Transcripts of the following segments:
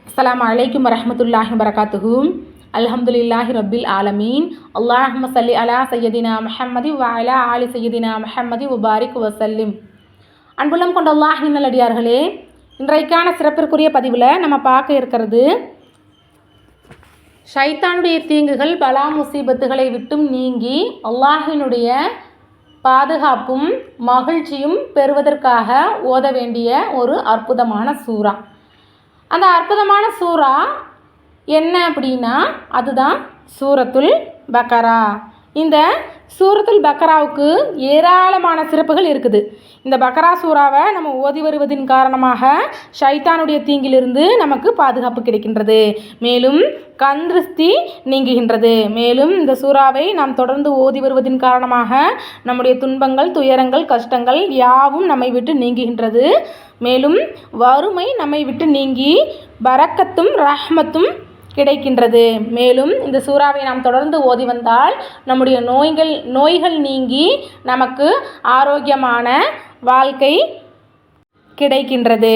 அஸ்ஸலாமு அலைக்கும் வரஹ்மத்துல்லாஹி வபரகாத்துஹு. அல்ஹம்துலில்லாஹி ரப்பில் ஆலமீன். அல்லாஹும்ம ஸல்லி அலா சய்யதினா முஹம்மதி வ அலா ஆலி சய்யதினா முஹம்மதி வபாரிக் வசல்லிம். அன்புள்ளம் கொண்ட அல்லாஹ்வின் நல்லடியார்களே, இன்றைக்கான சிறப்பிற்குரிய பதிவில் நம்ம பார்க்க இருக்கிறது ஷைத்தானுடைய தீங்குகள் பலா முசீபத்துகளை விட்டும் நீங்கி அல்லாஹ்வினுடைய பாதுகாப்பும் மகிழ்ச்சியும் பெறுவதற்காக ஓத வேண்டிய ஒரு அற்புதமான சூரா. அந்த அற்புதமான சூரா என்ன அப்படின்னா அதுதான் சூரத்துல் பக்கரா. இந்த சூரத்துல் பக்கராவுக்கு ஏராளமான சிறப்புகள் இருக்குது. இந்த பக்கரா சூறாவை நம்ம ஓதி வருவதின் காரணமாக ஷைத்தானுடைய தீங்கிலிருந்து நமக்கு பாதுகாப்பு கிடைக்கின்றது, மேலும் கண் திருஷ்டி நீங்குகின்றது. மேலும் இந்த சூறாவை நாம் தொடர்ந்து ஓதி வருவதின் காரணமாக நம்முடைய துன்பங்கள், துயரங்கள், கஷ்டங்கள் யாவும் நம்மை விட்டு நீங்குகின்றது. மேலும் வறுமை நம்மை விட்டு நீங்கி பரக்கத்தும் ரஹ்மத்தும் கிடைக்கின்றது. மேலும் இந்த சூறாவை நாம் தொடர்ந்து ஓதி வந்தால் நம்முடைய நோய்கள் நீங்கி நமக்கு ஆரோக்கியமான வாழ்க்கை கிடைக்கின்றது.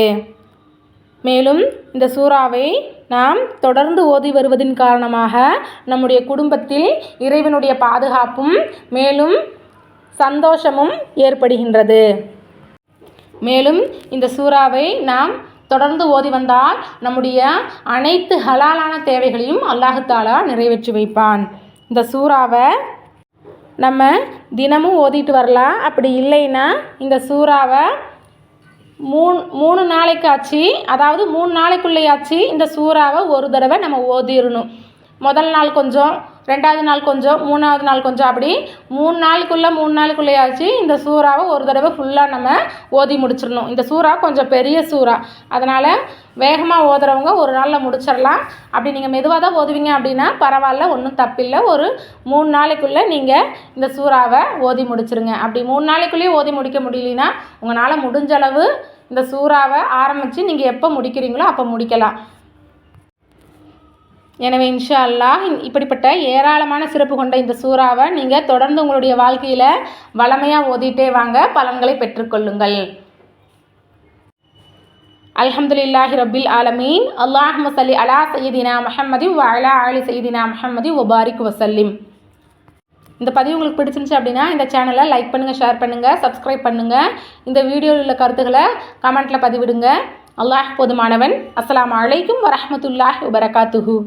மேலும் இந்த சூறாவை நாம் தொடர்ந்து ஓதி வருவதின் காரணமாக நம்முடைய குடும்பத்தில் இறைவனுடைய பாதுகாப்பும் மேலும் சந்தோஷமும் ஏற்படுகின்றது. மேலும் இந்த சூறாவை நாம் தொடர்ந்து ஓதி வந்தால் நம்முடைய அனைத்து ஹலாலான தேவைகளையும் அல்லாஹ் தஆலா நிறைவேற்றி வைப்பான். இந்த சூறாவை நம்ம தினமும் ஓதிட்டு வரலாம். அப்படி இல்லைன்னா இந்த சூறாவை மூணு நாளைக்காச்சு, அதாவது 3 நாளைக்குள்ளேயாச்சு இந்த சூறாவை ஒரு தடவை நம்ம ஓதிடணும். முதல் நாள் கொஞ்சம், 2வது நாள் கொஞ்சம், 3வது நாள் கொஞ்சம், அப்படி 3 நாளைக்குள்ளேயாச்சு இந்த சூறாவை ஒரு தடவை ஃபுல்லாக நம்ம ஓதி முடிச்சிடணும். இந்த சூறா கொஞ்சம் பெரிய சூறா, அதனால் வேகமாக ஓதுறவங்க ஒரு நாளில் முடிச்சிடலாம். அப்படி நீங்கள் மெதுவாக தான் ஓதுவீங்க அப்படின்னா பரவாயில்ல, ஒன்றும் தப்பில்லை. ஒரு 3 நாளைக்குள்ளே நீங்கள் இந்த சூறாவை ஓதி முடிச்சிருங்க. அப்படி 3 நாளைக்குள்ளேயே ஓதி முடிக்க முடியலனா உங்களால் முடிஞ்ச அளவு இந்த சூறாவை ஆரம்பித்து நீங்கள் எப்போ முடிக்கிறீங்களோ அப்போ முடிக்கலாம். எனவே இன்ஷா அல்லாஹ் இப்படிப்பட்ட ஏராளமான சிறப்பு கொண்ட இந்த சூறாவை நீங்கள் தொடர்ந்து உங்களுடைய வாழ்க்கையில் வளமையாக ஓதிட்டே வாங்க, பலன்களை பெற்றுக்கொள்ளுங்கள். அல்ஹம்துலில்லாஹி ரப்பில் ஆலமீன். அல்லாஹும்ம ஸல்லி அலா சய்யதினா முஹம்மதி வ அலா ஆலி சய்யதினா முஹம்மதி வபாரிக் வசல்லிம். இந்த பதிவு உங்களுக்கு பிடிச்சிருந்துச்சு அப்படின்னா இந்த சேனலை லைக் பண்ணுங்கள், ஷேர் பண்ணுங்கள், சப்ஸ்கிரைப் பண்ணுங்கள். இந்த வீடியோவில் உள்ள கருத்துக்களை கமெண்ட்டில் பதிவிடுங்க. அல்லாஹ் போதுமானவன். அஸ்ஸலாமு அலைக்கும் வரஹ்மத்துல்லாஹி வபரகாத்துஹு.